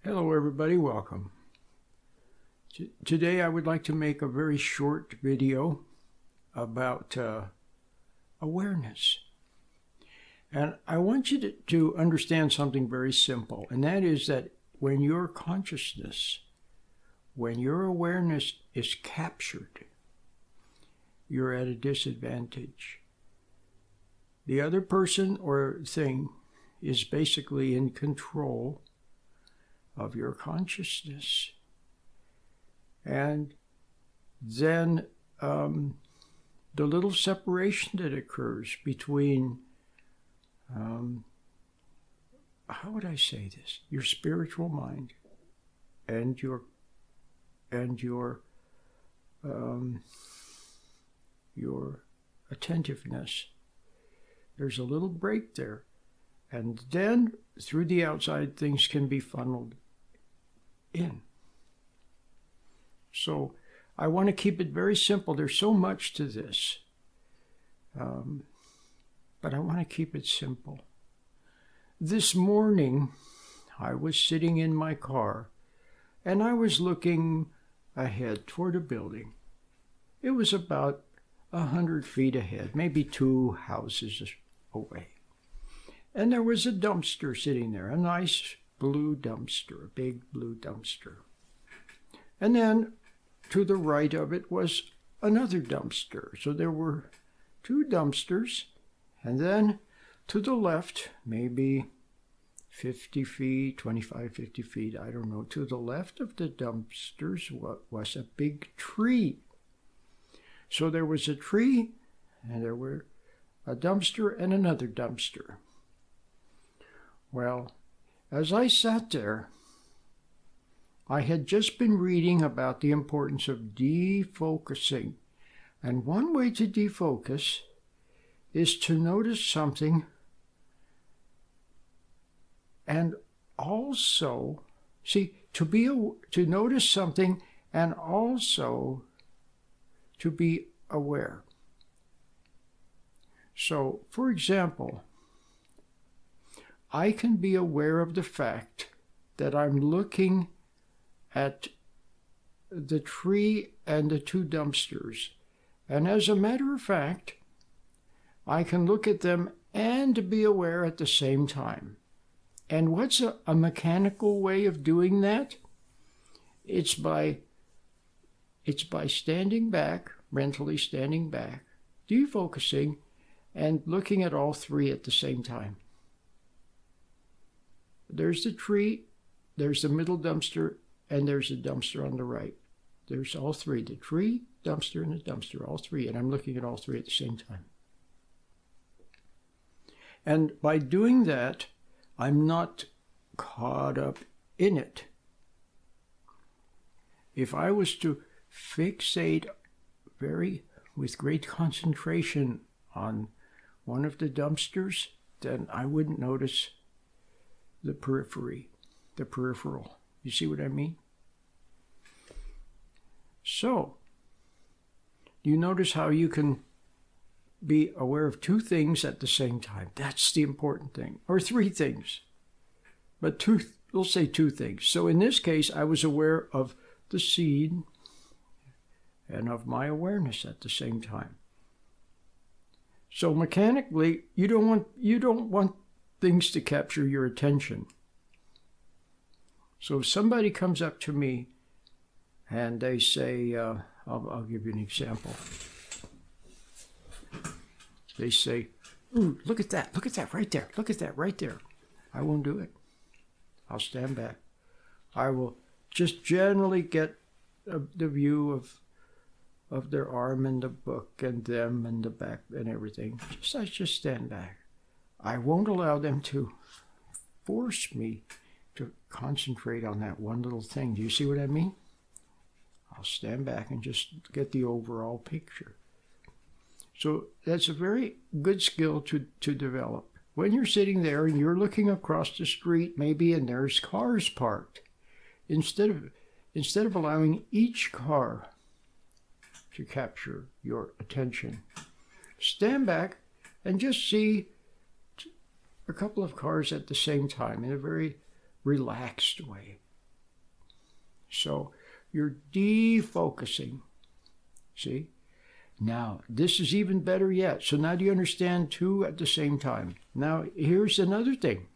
Hello everybody, welcome. Today I would like to make a very short video about awareness. And I want you to understand something very simple, and that is that when your consciousness, when your awareness is captured, you're at a disadvantage. The other person or thing is basically in control of your consciousness. And then the little separation that occurs between, how would I say this? Your spiritual mind and your attentiveness. There's a little break there. And then through the outside, things can be funneled in. So I want to keep it very simple. There's so much to this, but I want to keep it simple. This morning, I was sitting in my car, and I was looking ahead toward a building. It was about 100 feet ahead, maybe 2 houses away. And there was a dumpster sitting there, a nice blue dumpster, a big blue dumpster. And then to the right of it was another dumpster. So there were 2 dumpsters. And then to the left, maybe 50 feet, 25, 50 feet, I don't know, to the left of the dumpsters was a big tree. So there was a tree, and there were a dumpster and another dumpster. Well, as I sat there, I had just been reading about the importance of defocusing. And one way to defocus is to notice something and also, to notice something and also to be aware. So, for example, I can be aware of the fact that I'm looking at the tree and the 2 dumpsters. And as a matter of fact, I can look at them and be aware at the same time. And what's a mechanical way of doing that? It's by standing back, mentally standing back, defocusing, and looking at all 3 at the same time. There's the tree, there's the middle dumpster, and there's a dumpster on the right. There's all 3, the tree, dumpster, and the dumpster, all 3, and I'm looking at all 3 at the same time. And by doing that, I'm not caught up in it. If I was to fixate with great concentration on one of the dumpsters, then I wouldn't notice the peripheral. You see what I mean? So, you notice how you can be aware of 2 things at the same time. That's the important thing. Or 3 things. But we'll say 2 things. So in this case, I was aware of the seed and of my awareness at the same time. So mechanically, you don't want things to capture your attention. So if somebody comes up to me and they say, I'll give you an example. They say, "Ooh, look at that right there, look at that right there." I won't do it. I'll stand back. I will just generally get the view of their arm and the book and them and the back and everything. I just stand back. I won't allow them to force me to concentrate on that one little thing. Do you see what I mean? I'll stand back and just get the overall picture. So that's a very good skill to develop. When you're sitting there and you're looking across the street maybe and there's cars parked, instead of allowing each car to capture your attention, stand back and just see a couple of cars at the same time in a very relaxed way. So you're defocusing. See? Now, this is even better yet. So now do you understand two at the same time? Now, here's another thing.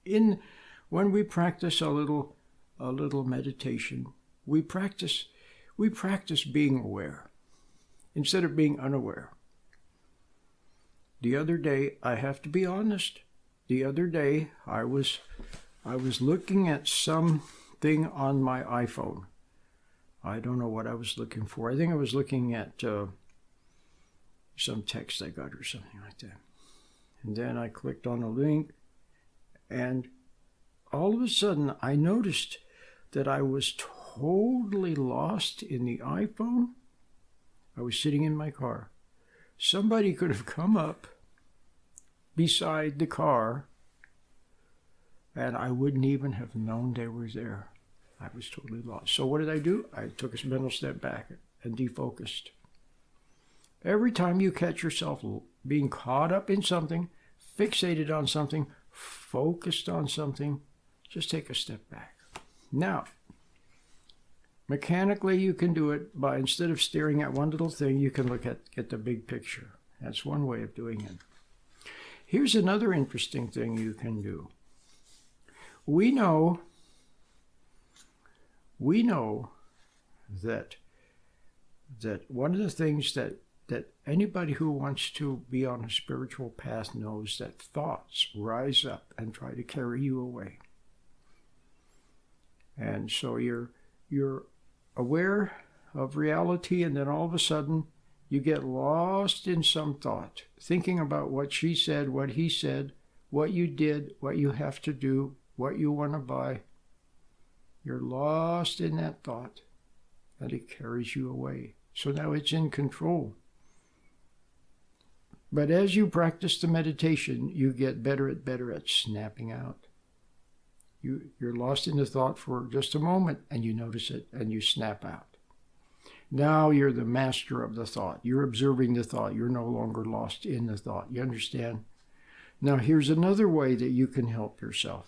When we practice a little meditation, we practice being aware instead of being unaware. The other day, I have to be honest. The other day, I was looking at something on my iPhone. I don't know what I was looking for. I think I was looking at some text I got or something like that. And then I clicked on a link, and all of a sudden I noticed that I was totally lost in the iPhone. I was sitting in my car. Somebody could have come up beside the car, and I wouldn't even have known they were there. I was totally lost. So what did I do? I took a mental step back and defocused. Every time you catch yourself being caught up in something, fixated on something, focused on something, just take a step back. Now, mechanically you can do it by, instead of staring at one little thing, you can get the big picture. That's one way of doing it. Here's another interesting thing you can do. We know that one of the things that anybody who wants to be on a spiritual path knows, that thoughts rise up and try to carry you away. And so you're aware of reality, and then all of a sudden you get lost in some thought, thinking about what she said, what he said, what you did, what you have to do, what you want to buy. You're lost in that thought, and it carries you away. So now it's in control. But as you practice the meditation, you get better at snapping out. You're lost in the thought for just a moment, and you notice it, and you snap out. Now you're the master of the thought. You're observing the thought. You're no longer lost in the thought. You understand? Now here's another way that you can help yourself.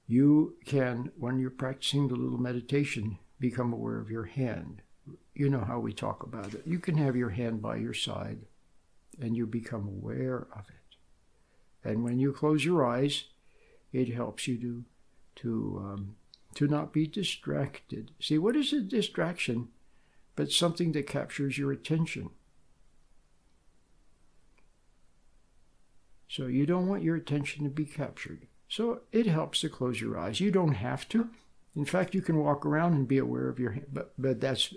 You can, when you're practicing the little meditation, become aware of your hand. You know how we talk about it. You can have your hand by your side, and you become aware of it. And when you close your eyes, it helps you to not be distracted. See, what is a distraction but something that captures your attention? So you don't want your attention to be captured. So it helps to close your eyes. You don't have to. In fact, you can walk around and be aware of your hand. But that's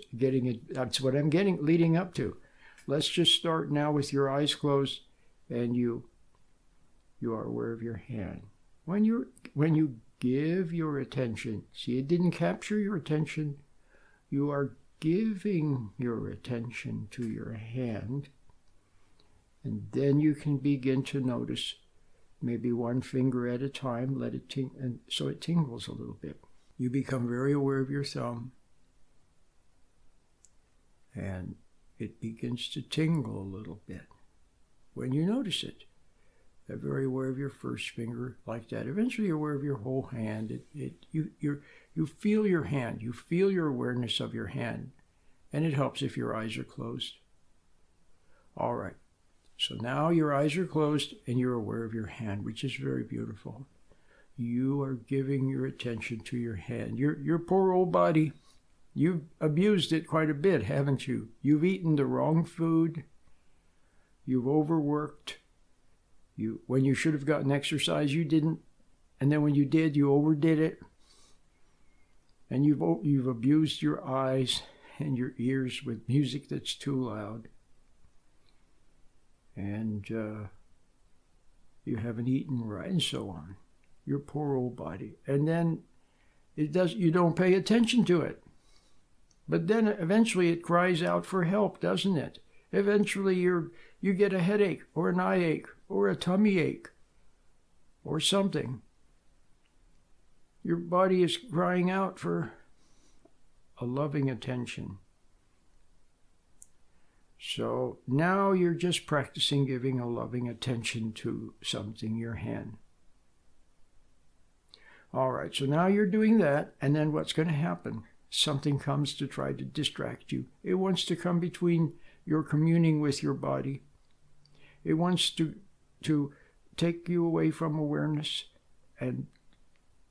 what I'm leading up to. Let's just start now with your eyes closed, and you are aware of your hand. When you give your attention, see, it didn't capture your attention. You are giving your attention to your hand, and then you can begin to notice maybe one finger at a time, let it and so it tingles a little bit. You become very aware of your thumb, and it begins to tingle a little bit when you notice it. You're very aware of your first finger, like that. Eventually you're aware of your whole hand. You feel your hand. You feel your awareness of your hand, and it helps if your eyes are closed. All right. So now your eyes are closed and you're aware of your hand, which is very beautiful. You are giving your attention to your hand. Your poor old body, you've abused it quite a bit, haven't you? You've eaten the wrong food. You've overworked. When you should have gotten exercise, you didn't. And then when you did, you overdid it. And you've abused your eyes and your ears with music that's too loud. And you haven't eaten right, and so on. Your poor old body. And then you don't pay attention to it. But then eventually it cries out for help, doesn't it? Eventually you get a headache or an eye ache or a tummy ache or something. Your body is crying out for a loving attention. So now you're just practicing giving a loving attention to something, your hand. All right, so now you're doing that, and then what's going to happen? Something comes to try to distract you. It wants to come between your communing with your body. It wants to take you away from awareness and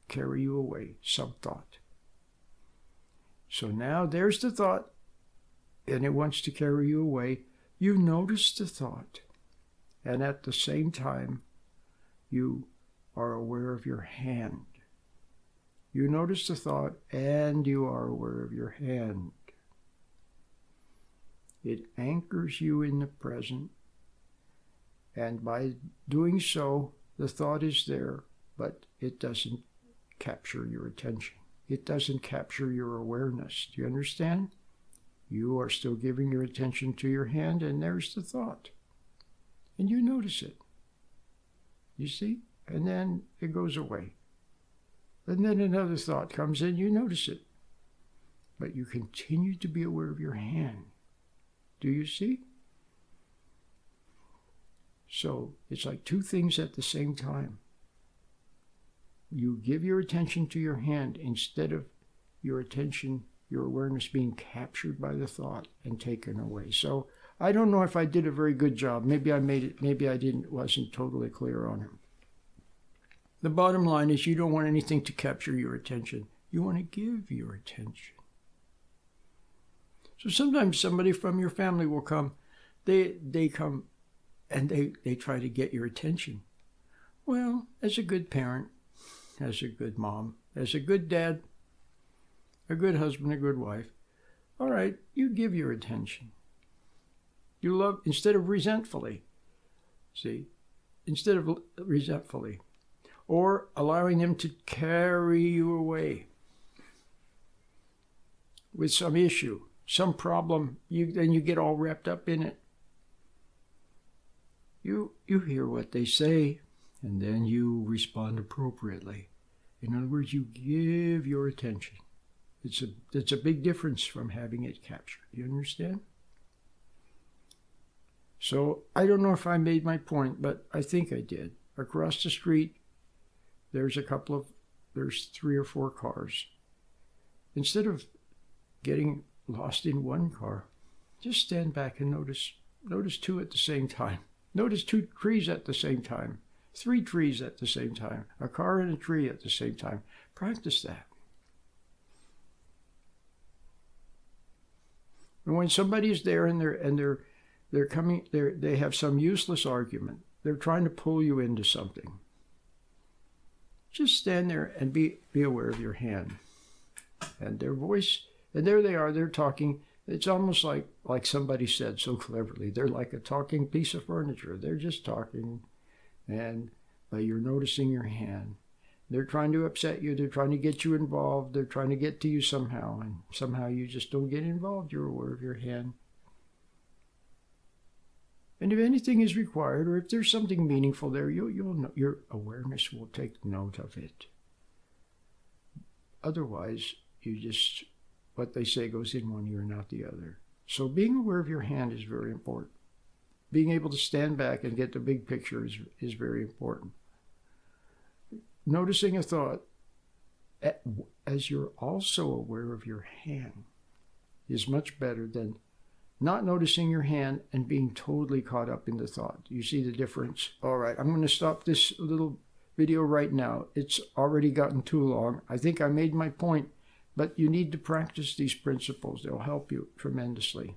carry you away, some thought. So now there's the thought, and it wants to carry you away. You notice the thought, and at the same time, you are aware of your hand. You notice the thought, and you are aware of your hand. It anchors you in the present, and by doing so, the thought is there, but it doesn't capture your attention. It doesn't capture your awareness. Do you understand? You are still giving your attention to your hand, and there's the thought. And you notice it. You see? And then it goes away. And then another thought comes in, you notice it. But you continue to be aware of your hand. Do you see? So it's like two things at the same time. You give your attention to your hand instead of your attention, your awareness being captured by the thought and taken away. So I don't know if I did a very good job. Maybe I made it, maybe I didn't, wasn't totally clear on it. The bottom line is you don't want anything to capture your attention. You want to give your attention. So sometimes somebody from your family will come. They come and they try to get your attention. Well, as a good parent, as a good mom, as a good dad, a good husband, a good wife, all right, you give your attention. You love, instead of resentfully, or allowing them to carry you away with some issue, some problem, then you get all wrapped up in it. You hear what they say, and then you respond appropriately. In other words, you give your attention. It's a big difference from having it captured. You understand? So I don't know if I made my point, but I think I did. Across the street, there's 3 or 4 cars. Instead of getting lost in one car, just stand back and notice 2 at the same time. Notice 2 trees at the same time, 3 trees at the same time, a car and a tree at the same time. Practice that. And when somebody's there and they have some useless argument, they're trying to pull you into something, just stand there and be aware of your hand and their voice. And there they are, they're talking. It's almost like somebody said so cleverly, they're like a talking piece of furniture. They're just talking, and you're noticing your hand. They're trying to upset you. They're trying to get you involved. They're trying to get to you somehow, and somehow you just don't get involved. You're aware of your hand. And if anything is required, or if there's something meaningful there, you'll know, your awareness will take note of it. Otherwise, what they say goes in one ear, not the other. So being aware of your hand is very important. Being able to stand back and get the big picture is very important. Noticing a thought as you're also aware of your hand is much better than not noticing your hand and being totally caught up in the thought. You see the difference? All right, I'm going to stop this little video right now. It's already gotten too long. I think I made my point, but you need to practice these principles. They'll help you tremendously.